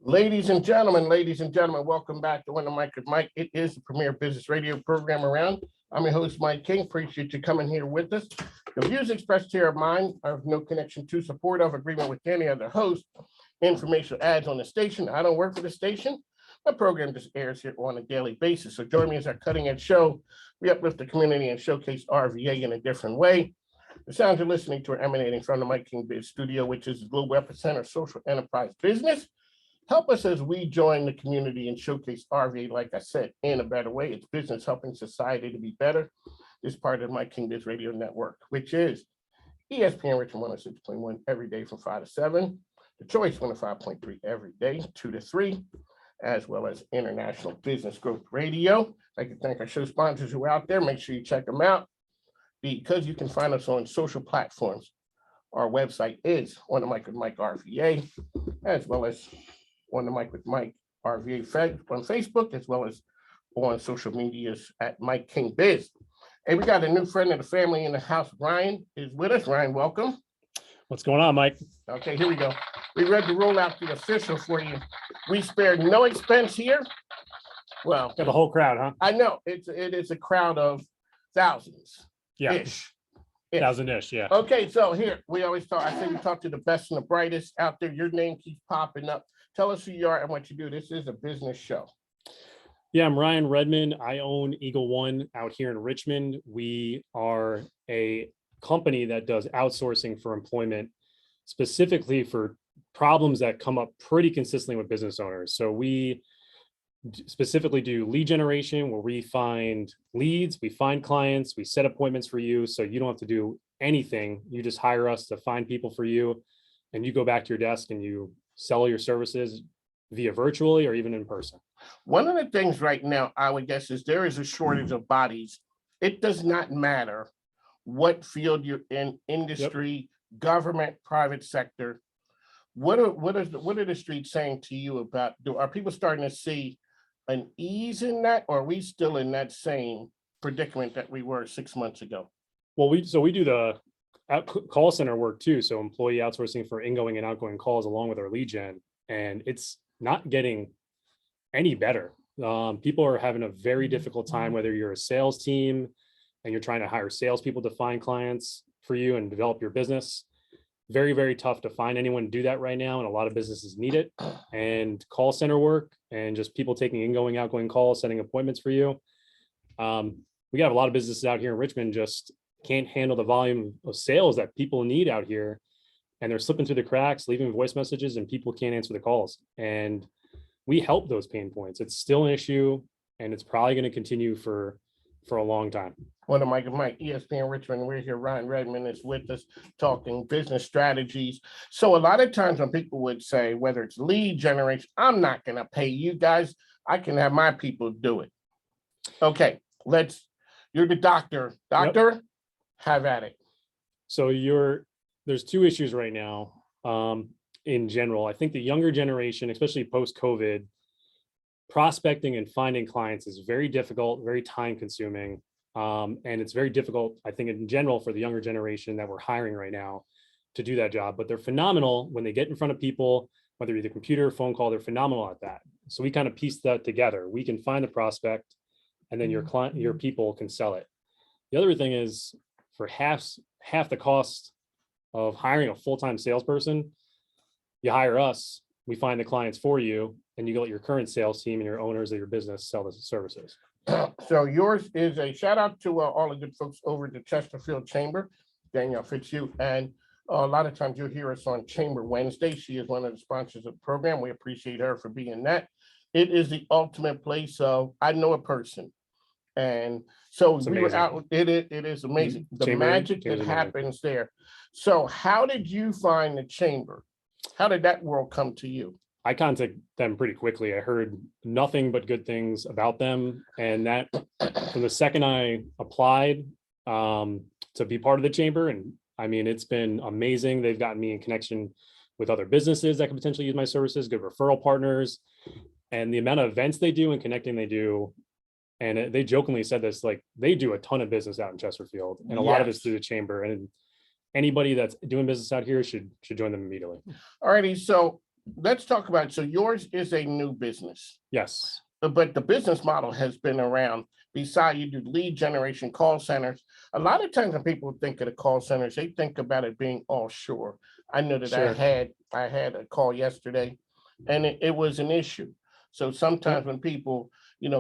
Ladies and gentlemen, welcome back to When the Mic with Mike. It is the premier business radio program around. I'm your host, Mike King. Appreciate you coming here with us. The views expressed here are mine. I have no connection to, support of, agreement with any other host. Information ads on the station. I don't work for the station. My program just airs here on a daily basis. So join me as our cutting edge show. We uplift the community and showcase RVA in a different way. The sounds you're listening to are emanating from the Mike King Biz Studio, which is the global epicenter of social enterprise business. Help us as we join the community and showcase RVA, like I said, in a better way. It's business helping society to be better. This part of my King Biz Radio Network, which is ESPN Richmond 106.1 every day from 5 to 7. The Choice 105.3 every day, 2 to 3, as well as International Business Growth Radio. I'd like to thank our show sponsors who are out there. Make sure you check them out because you can find us on social platforms. Our website is On the Mic with Mike RVA, as well as On the Mic with Mike RVA on Facebook, as well as on social medias at Mike King Biz. Hey, we got a new friend of the family in the house. Ryan is with us. Ryan, welcome. What's going on, Mike? Okay, here we go. We read the rollout to the official for you. We spared no expense here. Well, got the whole crowd, huh? I know it is a crowd of thousands. Yeah, ish. Thousand-ish, yeah. Okay, so here we always talk. I say we talk to the best and the brightest out there. Your name keeps popping up. Tell us who you are and what you do. This is a business show. Yeah, I'm Ryan Redmond. I own Eagle One out here in Richmond. We are a company that does outsourcing for employment, specifically for problems that come up pretty consistently with business owners. So we specifically do lead generation, where we find leads, we find clients, we set appointments for you. So you don't have to do anything. You just hire us to find people for you, and you go back to your desk and you sell your services via virtually or even in person. One of the things right now, I would guess, is there is a shortage of bodies. It does not matter what field you're in, industry, government, private sector. What are the streets saying to you about, are people starting to see an ease in that, or are we still in that same predicament that we were 6 months ago? Well, we do the call center work too. So employee outsourcing for ingoing and outgoing calls along with our lead gen. And it's not getting any better. People are having a very difficult time, whether you're a sales team and you're trying to hire salespeople to find clients for you and develop your business. Very, very tough to find anyone to do that right now. And a lot of businesses need it. And call center work and just people taking ingoing, outgoing calls, setting appointments for you. We have a lot of businesses out here in Richmond just can't handle the volume of sales that people need out here. And they're slipping through the cracks, leaving voice messages, and people can't answer the calls. And we help those pain points. It's still an issue, and it's probably going to continue for a long time. One of Mike, ESPN Richmond. We're here. Ryan Redmond is with us talking business strategies. So a lot of times when people would say, whether it's lead generation, I'm not going to pay you guys. I can have my people do it. Okay, you're the doctor. Yep. Have at it. So there's two issues right now in general. I think the younger generation, especially post-COVID, prospecting and finding clients is very difficult, very time consuming. And it's very difficult, I think, in general for the younger generation that we're hiring right now to do that job. But they're phenomenal when they get in front of people, whether it's a computer or phone call, they're phenomenal at that. So we kind of piece that together. We can find the prospect and then your people can sell it. The other thing is for half the cost of hiring a full-time salesperson, you hire us, we find the clients for you, and you let your current sales team and your owners of your business sell the services. So yours is a shout out to all the good folks over at the Chesterfield Chamber, Danielle Fitzhugh, and a lot of times you'll hear us on Chamber Wednesday. She is one of the sponsors of the program. We appreciate her for being that. It is the ultimate place of, I know a person. And so we were out, it is amazing. The magic that happens there. So how did you find the chamber? How did that world come to you? I contacted them pretty quickly. I heard nothing but good things about them. And that from the second I applied to be part of the chamber, and I mean, it's been amazing. They've gotten me in connection with other businesses that could potentially use my services, good referral partners, and the amount of events they do and connecting they do. And they jokingly said this, like they do a ton of business out in Chesterfield, and a lot of it's through the chamber. And anybody that's doing business out here should join them immediately. Alrighty, so let's talk about, so yours is a new business, Yes, but the business model has been around. Beside you do lead generation call centers. A lot of times when people think of the call centers, they think about it being offshore. I know that sure. I had a call yesterday and it was an issue. So sometimes when people,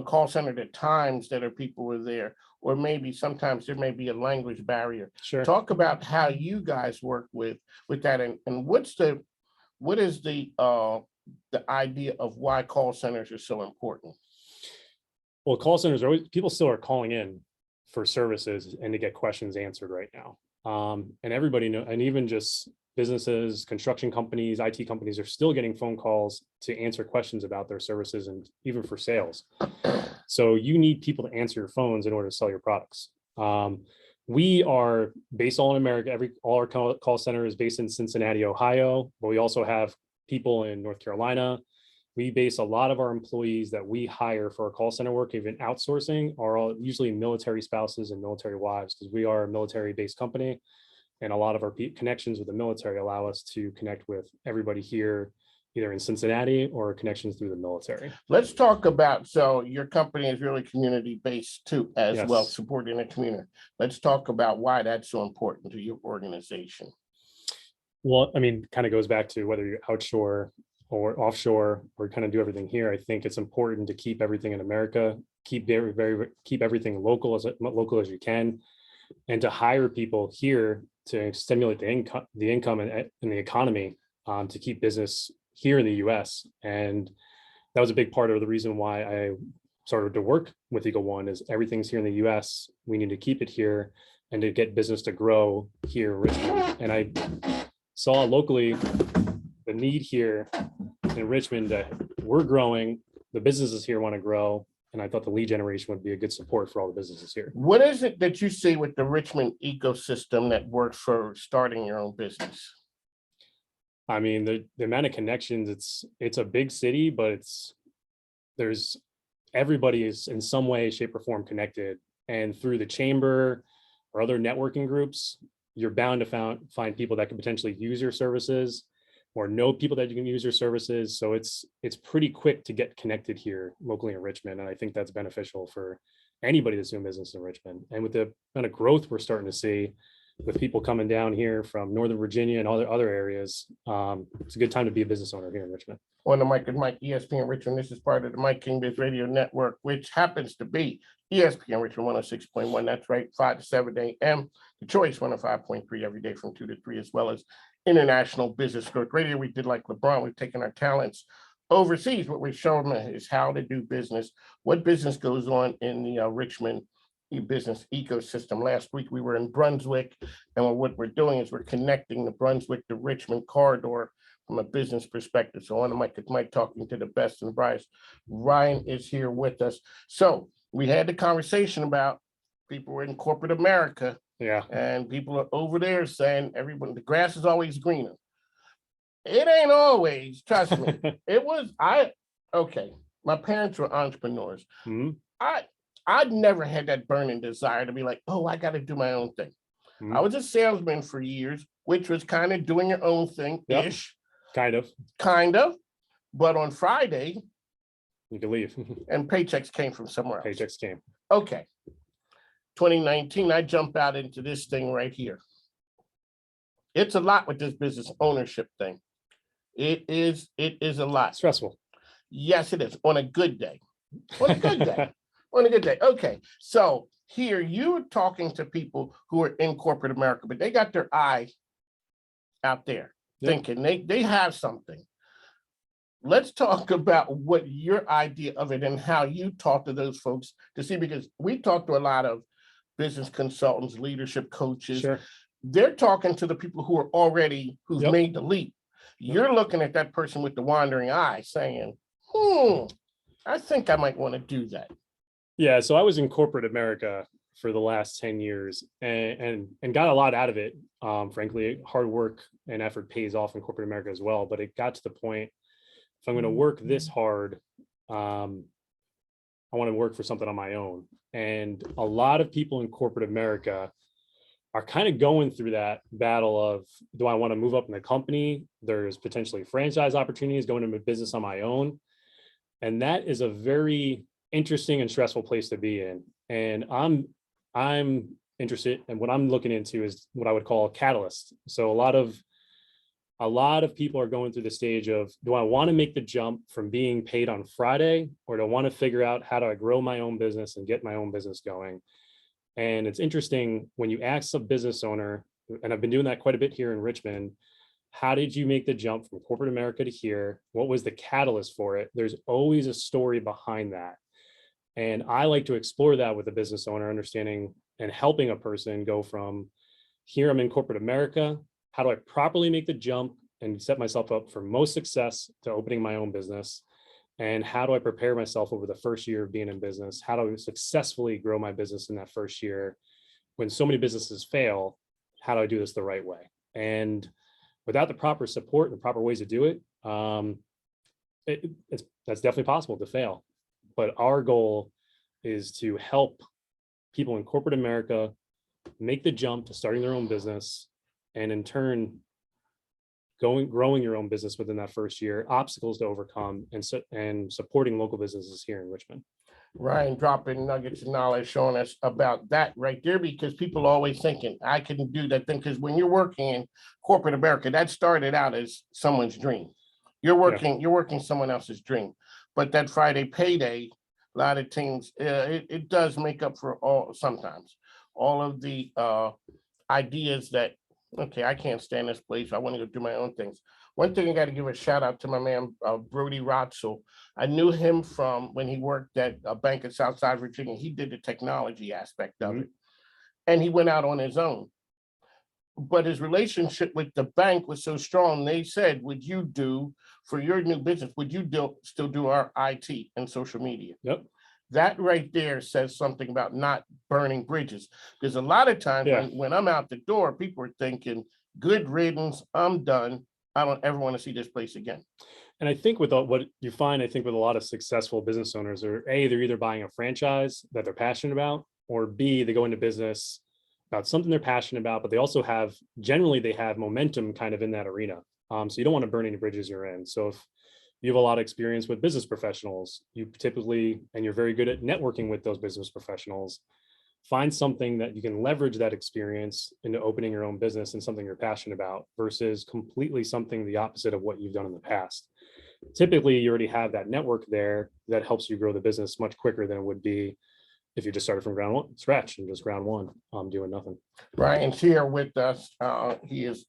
call center, the times that are people were there, or maybe sometimes there may be a language barrier. Sure. Talk about how you guys work with that, and what is the idea of why call centers are so important? Well, call centers are always, people still are calling in for services and to get questions answered right now. And everybody know, and even just businesses, construction companies, IT companies are still getting phone calls to answer questions about their services and even for sales. So you need people to answer your phones in order to sell your products. We are based all in America. All our call center is based in Cincinnati, Ohio, but we also have people in North Carolina. We base a lot of our employees that we hire for our call center work, even outsourcing, are all usually military spouses and military wives, because we are a military-based company. And a lot of our connections with the military allow us to connect with everybody here, either in Cincinnati or connections through the military. Let's talk about, so your company is really community-based too, as well, Yes. supporting the community. Let's talk about why that's so important to your organization. Well, I mean, kind of goes back to whether you're outshore or offshore or kind of do everything here. I think it's important to keep everything in America, keep everything local as you can, and to hire people here to stimulate the income and the economy, to keep business here in the US. And that was a big part of the reason why I started to work with Eagle One, is everything's here in the US. We need to keep it here and to get business to grow here in Richmond. And I saw locally the need here in Richmond that we're growing, the businesses here want to grow, and I thought the lead generation would be a good support for all the businesses here. What is it that you see with the Richmond ecosystem that works for starting your own business? I mean, the amount of connections, it's a big city, but there's everybody is in some way, shape, or form connected. And through the chamber or other networking groups, you're bound to find people that can potentially use your services or know people that you can use your services. So it's pretty quick to get connected here locally in Richmond. And I think that's beneficial for anybody that's doing business in Richmond. And with the kind of growth we're starting to see with people coming down here from Northern Virginia and other areas, it's a good time to be a business owner here in Richmond. On the mic with Mike, ESPN Richmond. This is part of the Mike King Biz Radio Network, which happens to be ESPN Richmond 106.1. That's right, 5 to 7 a.m. The Choice 105.3 every day from 2 to 3, as well as International Business Growth Radio. We did like LeBron. We've taken our talents overseas. What we've shown them is how to do business, what business goes on in the Richmond business ecosystem. Last week we were in Brunswick, and what we're doing is we're connecting the Brunswick to Richmond corridor from a business perspective. So on the mic, it's Mike talking to the best and brightest. Ryan is here with us. So we had the conversation about people in corporate America. Yeah. And people are over there saying the grass is always greener. It ain't always, trust me. Okay. My parents were entrepreneurs. Mm-hmm. I'd never had that burning desire to be like, oh, I got to do my own thing. Mm-hmm. I was a salesman for years, which was kind of doing your own thing-ish. Yep. Kind of. But on Friday, you can leave. And paychecks came from somewhere else. Paychecks came. Okay. 2019, I jump out into this thing right here. It's a lot with this business ownership thing. It is a lot. Stressful. Yes, it is. On a good day. On a good day. On a good day. Okay. So here you're talking to people who are in corporate America, but they got their eye out there thinking they have something. Let's talk about what your idea of it and how you talk to those folks to see, because we talk to a lot of business consultants, leadership coaches. Sure. They're talking to the people who've made the leap. You're looking at that person with the wandering eye saying, I think I might want to do that. Yeah. So I was in corporate America for the last 10 years and got a lot out of it. Frankly, hard work and effort pays off in corporate America as well. But it got to the point, if I'm going to work this hard, I want to work for something on my own. And a lot of people in corporate America are kind of going through that battle of, do I want to move up in the company? There's potentially franchise opportunities, going into business on my own. And that is a very interesting and stressful place to be in. And I'm interested, and what I'm looking into is what I would call a catalyst. So a lot of people are going through the stage of, do I want to make the jump from being paid on Friday, or do I want to figure out how do I grow my own business and get my own business going? And it's interesting when you ask a business owner, and I've been doing that quite a bit here in Richmond, how did you make the jump from corporate America to here? What was the catalyst for it? There's always a story behind that. And I like to explore that with a business owner, understanding and helping a person go from here, I'm in corporate America. How do I properly make the jump and set myself up for most success to opening my own business? And how do I prepare myself over the first year of being in business? How do I successfully grow my business in that first year? When so many businesses fail, how do I do this the right way? And without the proper support and the proper ways to do it, that's definitely possible to fail. But our goal is to help people in corporate America make the jump to starting their own business, and in turn, growing your own business within that first year, obstacles to overcome, and supporting local businesses here in Richmond. Ryan dropping nuggets of knowledge, showing us about that right there, because people are always thinking, I can do that thing. Because when you're working in corporate America, that started out as someone's dream. You're working someone else's dream. But that Friday payday, a lot of teams, it does make up for sometimes all of the ideas that, okay, I can't stand this place, I want to go do my own things. One thing I got to give a shout out to my man, Brody Rotzel. I knew him from when he worked at a bank in Southside Virginia. He did the technology aspect of it, and he went out on his own. But his relationship with the bank was so strong. They said, would you do for your new business, would you still do our IT and social media? Yep. That right there says something about not burning bridges. Because a lot of times when I'm out the door, people are thinking, good riddance, I'm done. I don't ever want to see this place again. And I think with what you find, I think with a lot of successful business owners are they're either buying a franchise that they're passionate about, or B, they go into business about something they're passionate about, but they also generally they have momentum kind of in that arena. So you don't want to burn any bridges you're in. So if you have a lot of experience with business professionals, you typically, and you're very good at networking with those business professionals, find something that you can leverage that experience into opening your own business and something you're passionate about, versus completely something the opposite of what you've done in the past. Typically, you already have that network there that helps you grow the business much quicker than it would be if you just started from scratch and just ground one, doing nothing. Ryan's here with us. He is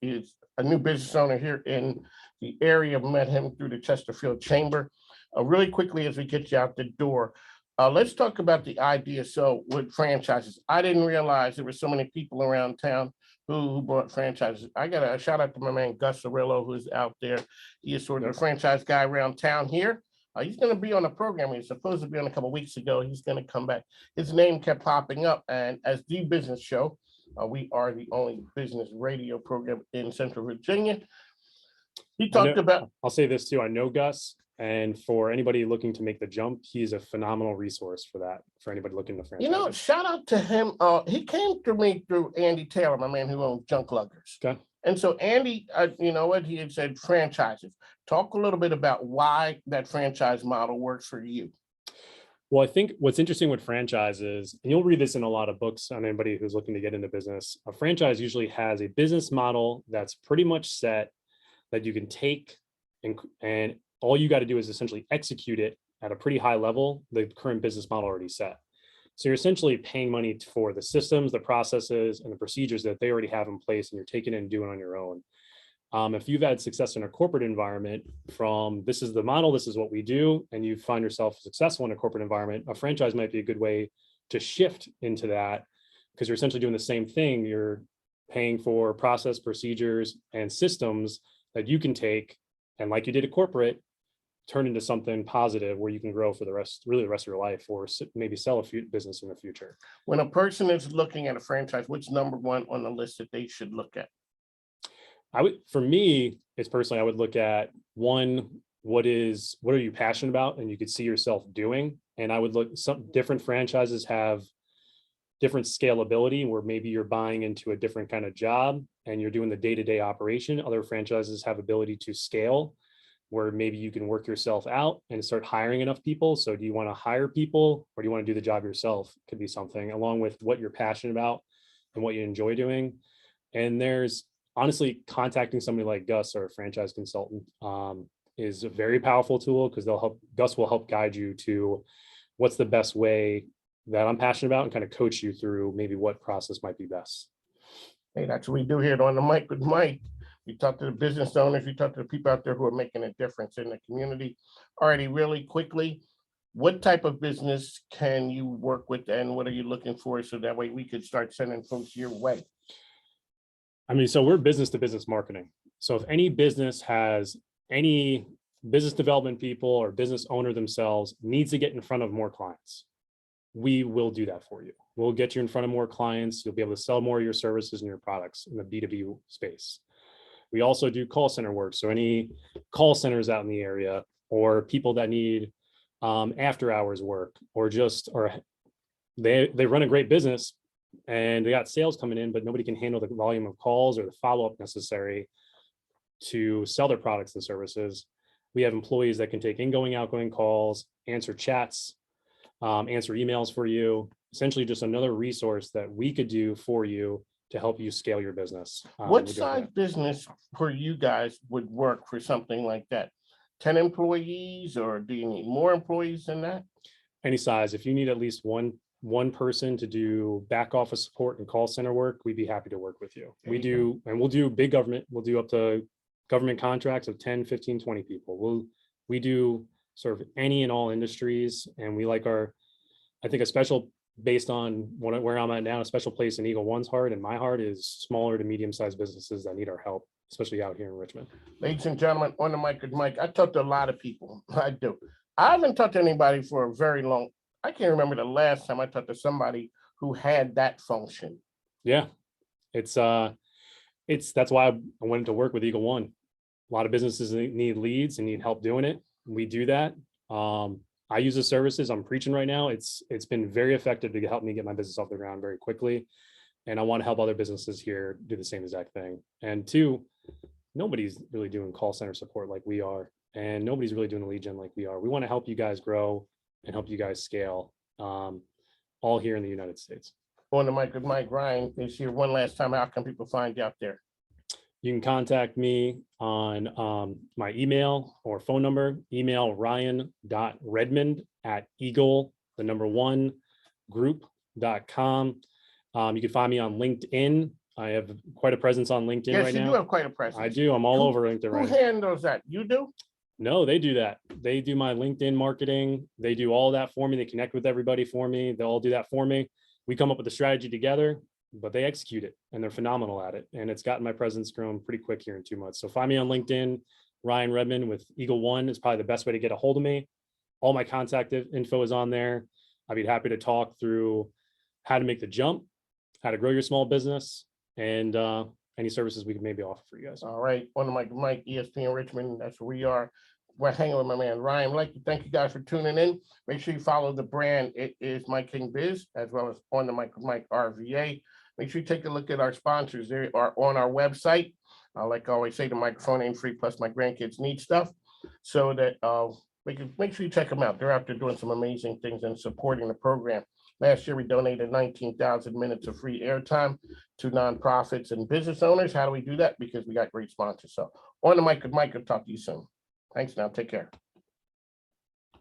a new business owner here in the area. Met him through the Chesterfield Chamber. Really quickly, as we get you out the door, let's talk about the idea. So with franchises, I didn't realize there were so many people around town who bought franchises. I got a shout out to my man Gus Cirillo, who's out there. He is sort of the franchise guy around town here. He's going to be on a program. He was supposed to be on a couple of weeks ago. He's going to come back. His name kept popping up, and as the business show, we are the only business radio program in Central Virginia. He talked about. I'll say this too. I know Gus, and for anybody looking to make the jump, he's a phenomenal resource for that. For anybody looking to franchise. Shout out to him. He came through me through Andy Taylor, my man who owns Junk Luggers. Okay. And so Andy, you know what, he had said franchises. Talk a little bit about why that franchise model works for you. Well, I think what's interesting with franchises, and you'll read this in a lot of books on anybody who's looking to get into business, a franchise usually has a business model that's pretty much set, that you can take, and all you got to do is essentially execute it at a pretty high level, the current business model already set. So you're essentially paying money for the systems, the processes, and the procedures that they already have in place, and you're taking it and doing it on your own. If you've had success in a corporate environment, from this is the model, this is what we do, and you find yourself successful in a corporate environment, a franchise might be a good way to shift into that, because you're essentially doing the same thing. You're paying for process, procedures, and systems that you can take, and like you did at corporate, turn into something positive where you can grow for the rest of your life, or maybe sell a business in the future. When a person is looking at a franchise, what's number one on the list that they should look at? For me, it's personally, I would look at one, what are you passionate about and you could see yourself doing? And I would look, some different franchises have different scalability where maybe you're buying into a different kind of job and you're doing the day-to-day operation. Other franchises have ability to scale where maybe you can work yourself out and start hiring enough people. So do you want to hire people or do you want to do the job yourself? Could be something along with what you're passionate about and what you enjoy doing. And there's honestly contacting somebody like Gus or a franchise consultant is a very powerful tool because Gus will help guide you to what's the best way that I'm passionate about and kind of coach you through maybe what process might be best. Hey, that's what we do here on the mic with Mike. We talk to the business owners, we talk to the people out there who are making a difference in the community. Already, really quickly, what type of business can you work with and what are you looking for so that way we could start sending folks your way? I mean, so we're business to business marketing. So if any business has any business development people or business owner themselves needs to get in front of more clients, we will do that for you. We'll get you in front of more clients. You'll be able to sell more of your services and your products in the B2B space. We also do call center work. So any call centers out in the area or people that need after hours work or they run a great business and they got sales coming in, but nobody can handle the volume of calls or the follow-up necessary to sell their products and services. We have employees that can take ingoing, outgoing calls, answer chats, answer emails for you, essentially just another resource that we could do for you to help you scale your business. What size business for you guys would work for something like that? 10 employees, or do you need more employees than that? Any size. If you need at least one person to do back office support and call center work, we'd be happy to work with you. We do, and we'll do big government. We'll do up to government contracts of 10, 15, 20 people. We do sort of any and all industries. And we like I think a special, based on where I'm at now, a special place in Eagle One's heart and my heart is smaller to medium-sized businesses that need our help, especially out here in Richmond. Ladies and gentlemen, on the mic with Mike, I talk to a lot of people. I do. I haven't talked to anybody for a very long. I can't remember the last time I talked to somebody who had that function. Yeah, that's why I went to work with Eagle One. A lot of businesses need leads and need help doing it. We do that. I use the services. I'm preaching right now. It's been very effective to help me get my business off the ground very quickly. And I want to help other businesses here do the same exact thing. And two, nobody's really doing call center support like we are. And nobody's really doing the lead gen like we are. We want to help you guys grow and help you guys scale, all here in the United States. On the mic with Mike, Ryan is here one last time. How can people find you out there? You can contact me on my email or phone number. Email ryan.redmond@eagle1group.com. You can find me on LinkedIn. I have quite a presence on LinkedIn right now. Yes, you do have quite a presence. I do. I'm all over LinkedIn right now. Who handles that? You do? No, they do that. They do my LinkedIn marketing. They do all that for me. They connect with everybody for me. They'll all do that for me. We come up with a strategy together, but they execute it and they're phenomenal at it. And it's gotten my presence grown pretty quick here in 2 months. So find me on LinkedIn. Ryan Redmond with Eagle One is probably the best way to get a hold of me. All my contact info is on there. I'd be happy to talk through how to make the jump, how to grow your small business, and any services we can maybe offer for you guys. All right. On the mic, Mike, ESPN Richmond. That's where we are. We're hanging with my man, Ryan. I'd like to thank you guys for tuning in. Make sure you follow the brand. It is Mike King Biz, as well as On the Mic with Mike RVA. Make sure you take a look at our sponsors. They are on our website. Like I always say, the microphone ain't free, plus my grandkids need stuff. So that make sure you check them out. They're out there doing some amazing things and supporting the program. Last year, we donated 19,000 minutes of free airtime to nonprofits and business owners. How do we do that? Because we got great sponsors. So On the Mic with Mike, I'll talk to you soon. Thanks now. Take care.